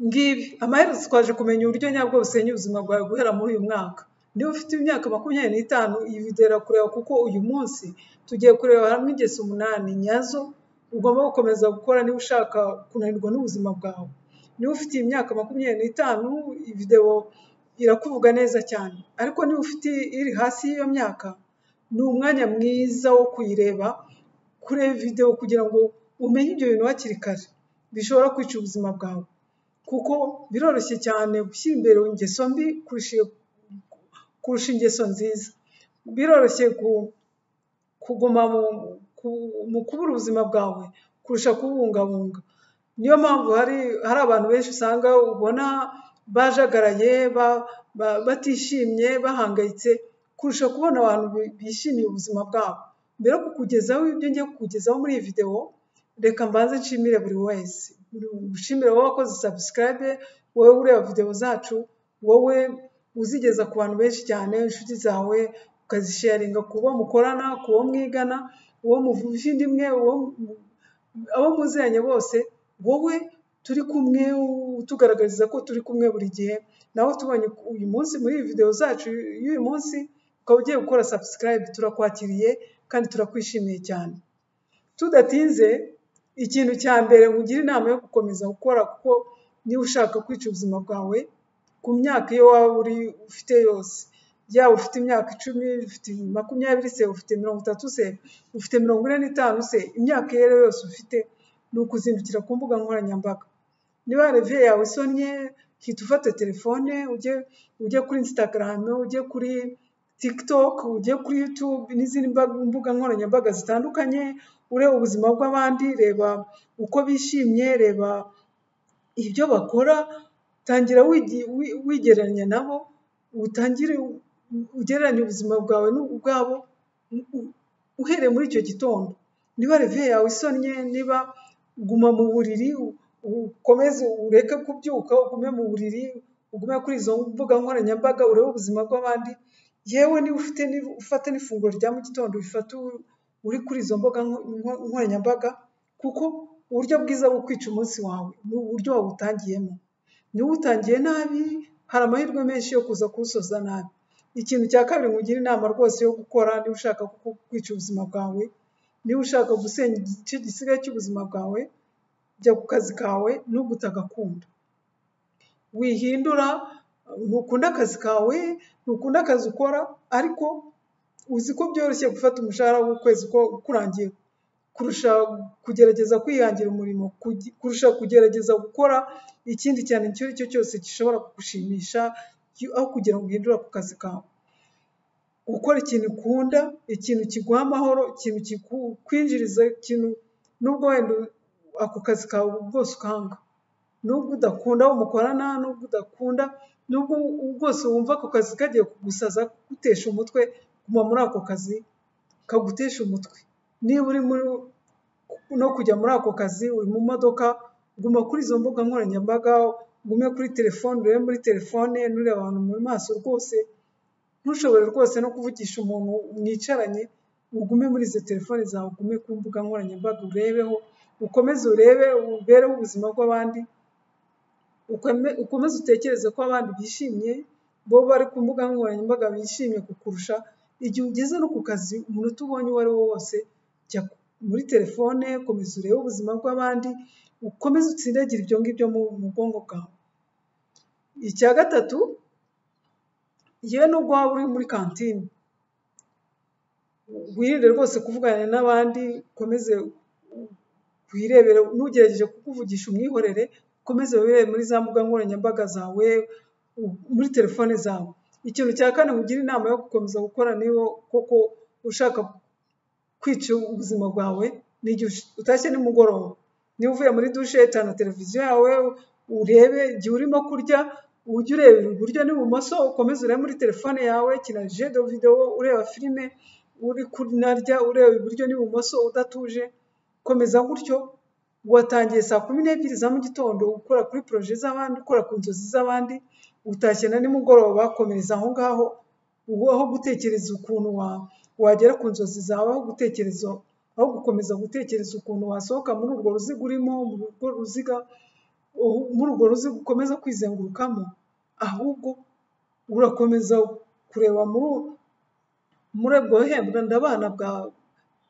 ngibi amaherezo twaje kumenya uburyo nyabwo busenya ubuzima bwawe guhera muri uyu mwaka. Niba ufite imyaka 25 iyi video irakureba kuko uyu munsi tugiye kureba hamwe ingeso 8 nyazo ugomba gukomeza gukora niba ushaka kunanirwa n'ubuzima bwawe. Niba ufite imyaka 25 iyi video irakuvuga neza cyane, ariko niba ufite iri hasi y'iyo myaka ni umwanya mwiza wo kuyireba kureba video kugira ngo umenye ibyo bintu hakiri kare bishobora kwica ubuzima bwawe, kuko biroroshye cyane gushyira imbere ingeso mbi kurusha ingeso nziza. Biroroshye kuguma mu kubura ubuzima bwawe kurusha kubungabunga. Niyo mpamvu hari abantu benshi usanga ubona bajagaraye batishimye bahangayitse kurusha kubona abantu bishimiye ubuzima bwabo. Mbere yo kukugezaho ibyo ngiye kukugezaho muri iyi video, reka mbanze nshimire buri wese. Nshimire wowe wakoze subscribe, wowe ureba video zacu, wowe uzigeza ku bantu benshi cyane, inshuti zawe ukazisharinga kubo mukorana, kubo mwigana, uwo muvuje indimwe, abo muziranye bose. Wowe turi kumwe utugaragariza ko turi kumwe buri gihe, nawe tubonye uyu munsi muri video zacu y'uyu munsi ukaba ugiye gukora subscribe, turakwakiriye kandi turakwishimiye cyane. Tudatinze, ikintu cya mbere nkugira inama yo gukomeza gukora, kuko niba ushaka kwica ubuzima bwawe ku myaka iyo waba ufite yose, yaba ufite imyaka 10, ufite 20 se, ufite 30 se, ufite 45 se, imyaka yose ufite ni ukuzindukira ku mbuga nkoranyambaga. Niba rev yawe isonye, hita ufata telefone ujye kuri Instagram, ujye kuri TikTok, ujye kuri YouTube n'izindi mbuga nkoranyambaga zitandukanye, ureba ubuzima bw'abandi, reba uko bishimye, reba ibyo bakora, tangira wigereranya nabo, utangire ugereranye ubuzima bwawe n'ubwabo uhereye muri icyo gitondo. Niba rev yawe isonye, niba guma mu buriri, ukomeze ureke kubyuka, ugume mu buriri, ugume kuri izo mbuga nkoranyambaga, urebe ubuzima bw'abandi. Yewe niba ufata n'ifunguro rya mu gitondo bifata uri kuri izo mbuga nkoranyambaga, kuko uburyo bwiza bwo kwica umunsi wawe ni uburyo wawutangiyemo. Niba utangiye nabi, hari amahirwe menshi yo kuza kuwusoza nabi. Ikintu cya kabiri nkugira inama rwose yo gukora niba ushaka kwica ubuzima bwawe, niba ushaka gusenya igice gisigaye cy'ubuzima bwawe, jya ku kazi kawe nubwo utagakunda. Wihindura, ntukunda akazi kawe, ntukunda akazi ukora, ariko uzi ko byoroshye gufata umushahara w'ukwezi ko ukurangiye kurusha kugerageza kwihangira umurimo, kurusha kugerageza gukora ikindi cyane icyo ari cyo cyose gishobora kugushimisha, aho kugira ngo uhindure ku kazi kawe. Gukora ikintu ukunda, ikintu kiguha amahoro, ikintu kikwinjiriza, ikintu nubwo wenda ako kazi kawe rwose ukanga, nubwo udakunda abo mukorana, nubwo udakunda, nubwo rwose wumva ako kazi kagiye kugusaza, kugutesha umutwe, guma muri ako kazi kagutesha umutwe. Niba uri no kujya muri ako kazi, uri mu modoka, guma kuri izo mbuga nkoranyambaga, gume kuri telefone, urebe muri telefone, nureba abantu mu maso rwose, ntushobore rwose no kuvugisha umuntu mwicaranye, ugume muri izo telefone zawe, ugume ku mbuga nkoranyambaga urebeho, ukomeze urebe, ubereho ubuzima bw'abandi, ukomeze utekereze ko abandi bishimye, bo bari ku mbuga nkoranyambaga bishimye kukurusha. Igihe ugeze no ku kazi, umuntu ubonye uwo ari we wose, jya muri telefone, komeza urebe ubuzima bw'abandi, ukomeze utsindagira ibyo ngibyo mu bwonko bwawe. Icya gatatu, yewe nubwo waba uri muri kantine, wirinde rwose kuvugana n'abandi, ukomeze wirebere, n'ugerageje kukuvugisha umwihorere, ukomeze wirebe muri za mbuga nkoranyambaga zawe, muri telefone zawe. Ikintu cya kane nkugira inama yo gukomeza gukora niba koko ushaka kwica ubuzima bwawe, ni igihe utashye nimugoroba, niba uvuye muri dushe, tana televiziyo yawe urebe, igihe urimo kurya ujye ureba iburyo n'ibumoso, ukomeze urebe muri telefone yawe, kina jeu video, ureba filime, uri kunarya ureba iburyo n'ibumoso udatuje. Komeza gutyo, watangiye saa 12 za mu gitondo ukora kuri projet z'abandi, ukora ku nzozi z'abandi, utashye na nimugoroba, komereza aho ngaho, aho gutekereza ukuntu wagera ku nzozi zawe, aho gukomeza gutekereza ukuntu wasohoka muri urwo ruziga urimo, muri urwo ruziga, muri urwo ruziga ukomeza kwizengurukamo, ahubwo urakomeza kureba muri ubwo buhendabana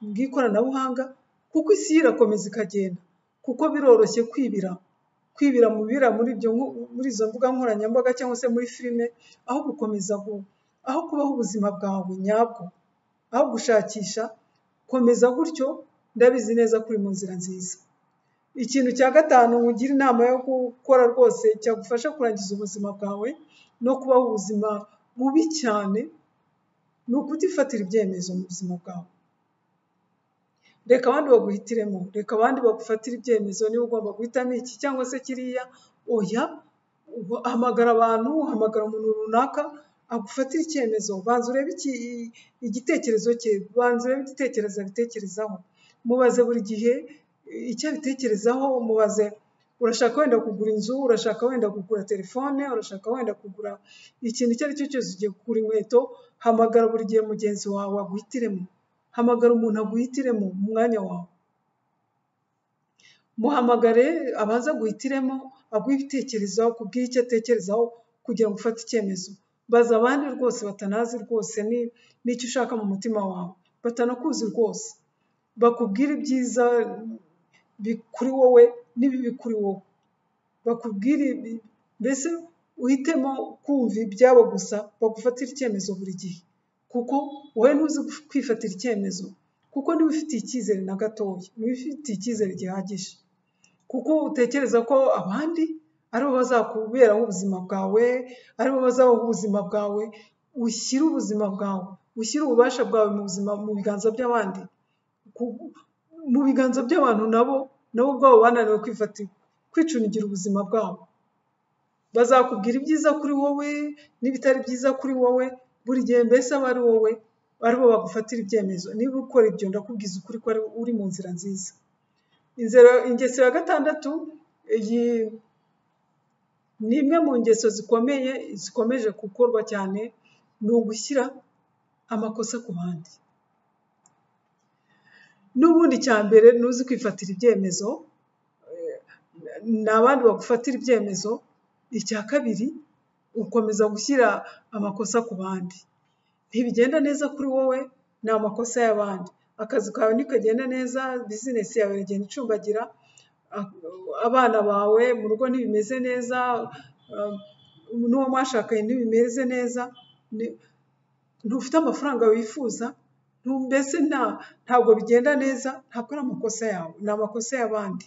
bw'ikoranabuhanga, kuko isi irakomeza ikagenda, kuko biroroshye kwibira muri izo mbuga nkoranyambaga cyangwa se muri filime, aho gukomeza aho kubaho ubuzima bwawe nyabwo, aho gushakisha. Komeza gutyo, ndabizi neza kuri mu nzira nziza. Ikintu cya gatanu nkugira inama yo gukora rwose cyagufasha kurangiza ubuzima bwawe no kubaho ubuzima bubi cyane, ni ukutifatira ibyemezo mu buzima bwawe. Reka abandi baguhitiremo, reka abandi bagufatira ibyemezo, niba ugomba guhitamo iki cyangwa se kiriya. Oya, hamagara abantu, hamagara umuntu runaka agufatira icyemezo. Banza urebe igitekerezo cye, banza urebe igitekerezo abitekerezaho. Mubaze buri gihe icyo abitekerezaho, mubaze urashaka wenda kugura inzu, urashaka wenda kugura telefone, urashaka wenda kugura ikintu icyo ari cyo cyose, ugiye kugura inkweto. Hamagara buri gihe mugenzi wawe aguhitiremo, hamagara umuntu aguhitiremo mu mwanya wawe. Muhamagare abanza guhitiremo, aguhe ibitekerezo, akubwire icyo atekerezaho kugira ngo ufate icyemezo. Baza abandi rwose batanazi rwose n'icyo ushaka mu mutima wawe, batanakuzi rwose, bakubwire ibyiza kuri wowe n'ibibi kuri wowe, bakubwire mbese uhitemo kumva ibyabo gusa, bagufatira icyemezo buri gihe, kuko wowe ntuzi kwifatira icyemezo, kuko niba ufitiye icyizere na gatoya, niba ufitiye icyizere gihagije, kuko utekereza ko abandi aribo bazakuberaho ubuzima bwawe, aribo bazabaho ubuzima bwawe. Ushyire ubuzima bwawe, ushyire ububasha bwawe mu biganza by'abandi, mu biganza by'abantu nabo ubwabo bananiwe kwicungira ubuzima bwabo. Bazakubwira ibyiza kuri wowe n'ibitari byiza kuri wowe, buri gihe mbese aba ari wowe aribo bagufatira ibyemezo. Niba ukora ibyo, ndakubwiza ukuri ko uri mu nzira nziza. Ingeso ya gatandatu, iyi ni imwe mu ngeso zikomeje gukorwa cyane, ni ugushyira amakosa ku bandi. N'ubundi cya mbere ntuzi kwifatira ibyemezo, ni abandi bagufatira ibyemezo. Icya kabiri, ukomeza gushyira amakosa ku bandi. Ntibigenda neza kuri wowe, ni amakosa y'abandi. Akazi kawe ntikagenda neza, bizinesi yawe iragenda icumbagira, abana bawe mu rugo ntibimeze neza, n'uwo mwashakanye ntibimeze neza, ntufite amafaranga wifuza, mbese ntabwo bigenda neza. Ntabwo ari amakosa yawe, ni amakosa y'abandi,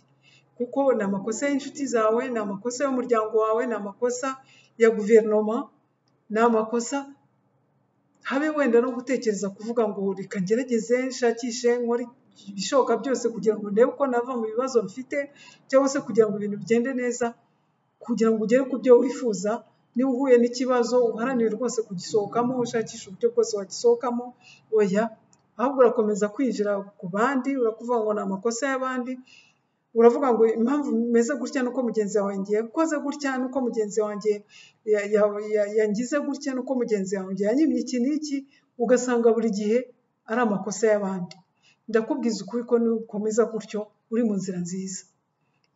kuko ni amakosa y'inshuti zawe, ni amakosa y'umuryango wawe, ni amakosa ya guverinoma, ni amakosa. Habe wenda no gutekereza kuvuga ngo reka ngerageze nshakishe nkore ibishoboka byose kugira ngo ndebe uko nava mu bibazo mfite, cyangwa se kugira ngo ibintu bigende neza, kugira ngo ugere ku byo wifuza. Niba uhuye n'ikibazo, uharanire rwose kugisohokamo, ushakisha uburyo bwose wagisohokamo. Oya, ahubwo urakomeza kwinjira ku bandi, urakuvuga ngo ni amakosa y'abandi. Uravuga ngo impamvu meze gutya nuko mugenzi wanjye yakoze gutya, nuko mugenzi wanjye yangize gutya, nuko mugenzi wanjye yanyimye iki n'iki. Ugasanga buri gihe ari amakosa y'abandi. Ndakubwiza ukuri ko nukomeza gutyo uri mu nzira nziza.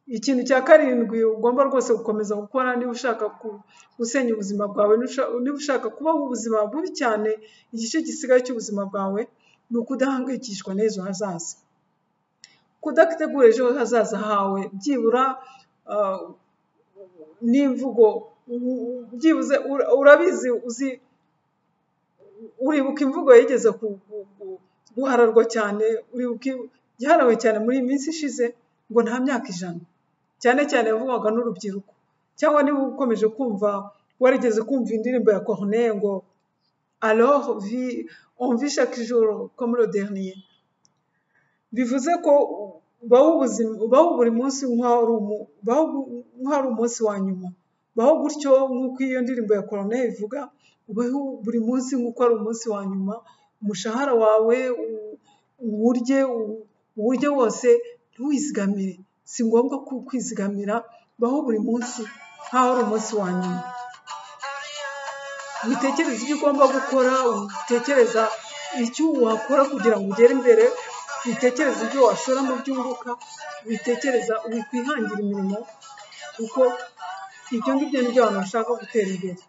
Ikintu cya karindwi ugomba rwose gukomeza gukora, niba ushaka gusenya ubuzima bwawe, niba ushaka kubaho ubuzima bubi cyane, igice gisigaye cy'ubuzima bwawe, ni ukudahangayikishwa n'ejo hazaza, kudategura ejo hazaza hawe. Byibura n'imvugo, byibuze urabizi, uribuka imvugo yigeze guhararwa cyane, uribuka yaharawe cyane muri iyi minsi ishize, ngo nta myaka 100, cyane cyane yavugwaga n'urubyiruko. Cyangwa niba ukomeje kumva, warigeze kumva indirimbo ya Corneille ngo alors on vit chaque jour comme le dernier. Bivuze ko baho buri munsi nk'aho ari umunsi wa nyuma. Baho gutyo nk'uko iyo ndirimbo ya Corneille ivuga, ubaho buri munsi nk'uko ari umunsi wa nyuma. Umushahara wawe uwurye wose, ntuwizigamire. Si ngombwa kwizigamira, baho buri munsi nk'aho ari umunsi wa nyuma. Witekereza ibyo ugomba gukora, witekereza icyo wakora kugira ngo ugere imbere, witekereza ibyo washora mu byunguka, wikwihangira imirimo, kuko ibyo ngibyo nibyo abantu bashaka gutera imbere.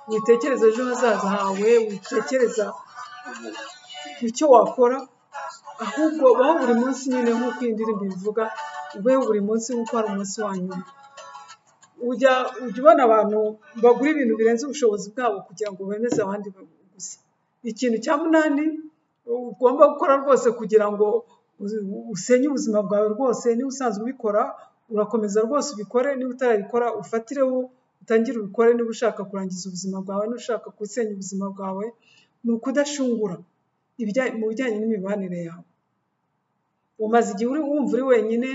Witekereza ejo hazaza hawe, witekereza icyo wakora, ahubwo baho buri munsi nyine nk'uko iyi ndirimbo ibivuga, ubeho buri munsi nk'uko ari umunsi wa nyuma. Ujya ubona abantu bagura ibintu birenze ubushobozi bwabo kugira ngo bemeze abandi gusa. Ikintu cya munani ugomba gukora rwose kugira ngo usenye ubuzima bwawe rwose, niba usanzwe ubikora urakomeza rwose ubikore, niba utarabikora ufatireho utangire ubikore. Niba ushaka kurangiza ubuzima bwawe, niba ushaka gusenya ubuzima bwawe, ni ukudashungura mu bijyanye n'imibanire yawe. Umaze igihe wumva uri wenyine,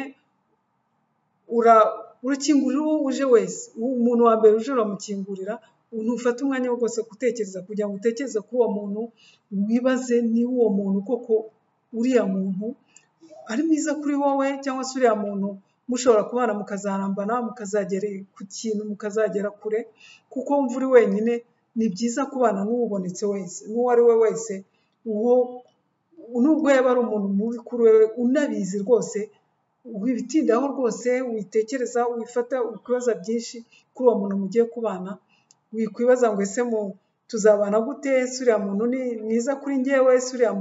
urakingurira uwo uje wese. Umuntu wa mbere uje uramukingurira, ntufate umwanya wo rwose gutekereza kugira ngo utekereze kuri uwo muntu, wibaze niba uwo muntu koko uriya muntu ari mwiza kuri wowe, cyangwa se uriya muntu mushobora kubana mukazarambana, mukazagera ku kintu, mukazagera kure. Kuko wumva uri wenyine, ni byiza kubana n'uwubonetse wese, n'uwo ari we wese, nubwo yaba ari umuntu mubi kuri wewe, unabizi rwose, wibitindaho rwose, witekereza, wifata, wibaza byinshi kuri uwo muntu mugiye kubana. Wikwibaza ngo ese tuzabana gute, ese uriya muntu ni mwiza kuri njyewe, ese uriya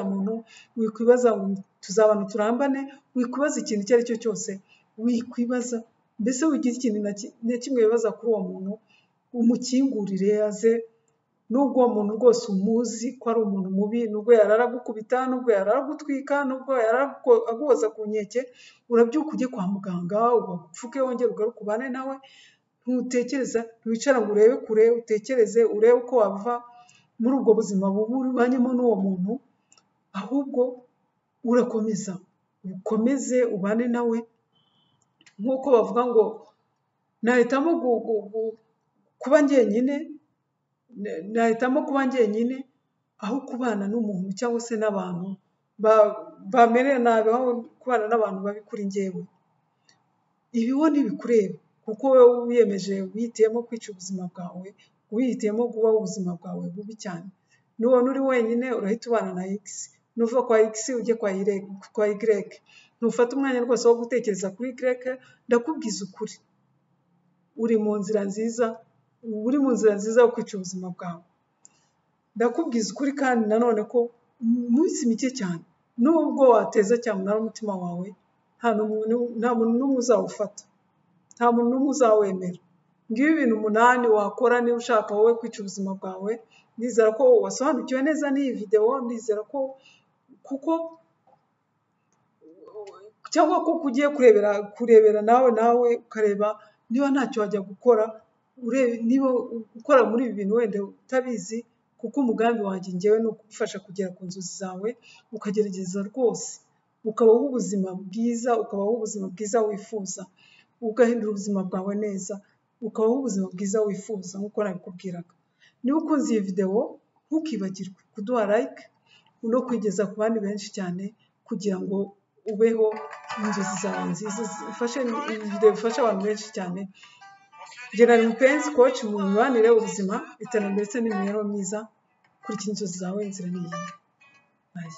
muntu, wikwibaza ngo tuzabana turambane. Wikwibaza ikintu icyo ari cyo cyose, wikwibaza mbese wigira ikintu na kimwe wibaza kuri uwo muntu, umukingurire aze. Nubwo uwo muntu rwose umuzi ko ari umuntu mubi, nubwo yararagukubita, nubwo yararagutwika, nubwo yararaguhoza ku nkeke, urabyuka ujye kwa muganga, ubapfuke, wongere ugaruke ubane nawe. Ntutekereza, ntiwicara ngo urebe kure, utekereze, urebe uko wava muri ubwo buzima bubi ubanyemo n'uwo muntu, ahubwo urakomeza, ukomeze ubane nawe. Nk'uko bavuga ngo nahitamo kuba njyenyine aho kubana n'umuntu cyangwa se n'abantu bamerera nabi, aho kubana n'abantu babi kuri njyewe. Ibiho ntibikureba, kuko wowe wiyemeje, wihitiyemo kwica ubuzima bwawe, wihitiyemo kuba ubuzima bwawe bubi cyane. Nubona uri wenyine urahita ubana na X, nuva kwa X ujye kwa Y. Ntufate umwanya rwose wo gutekereza kuri Y. Ndakubwiza ukuri, uri mu nzira nziza yo kwica ubuzima bwawe. Ndakubwiza ukuri kandi nanone ko mu minsi mike cyane, nubwo wateza cyamunara umutima wawe, nta muntu n'umwe uzawufata, nta muntu n'umwe uzawemera. Ngibi ibintu 8 wakora niba ushaka wowe kwica ubuzima bwawe. Nizera ko wasobanukiwe neza n'iyi video, nizera ko cyangwa ko ugiye kurebera nawe ukareba niba ntacyo wajya gukora, niba ukora muri ibi bintu wenda utabizi, kuko umugambi wanjye ngewe ni ukugufasha kugera ku nzozi zawe, ukagerageza rwose ukabaho ubuzima bwiza wifuza, ugahindura ubuzima bwawe neza, ukabaho ubuzima bwiza wifuza nk'uko nabikubwiraga. Niba ukunze iyi video, ntukibagirwe kuduha like no kwigeza ku bandi benshi cyane, kugira ngo ubeho inzozi zawe nziza. Bifasha abantu benshi cyane. General Mupenzi coach mu mibanire, ubuzima, iterambere ndetse n'imibereho myiza. Kurikira inzozi zawe, inzira ni iyi. Bye.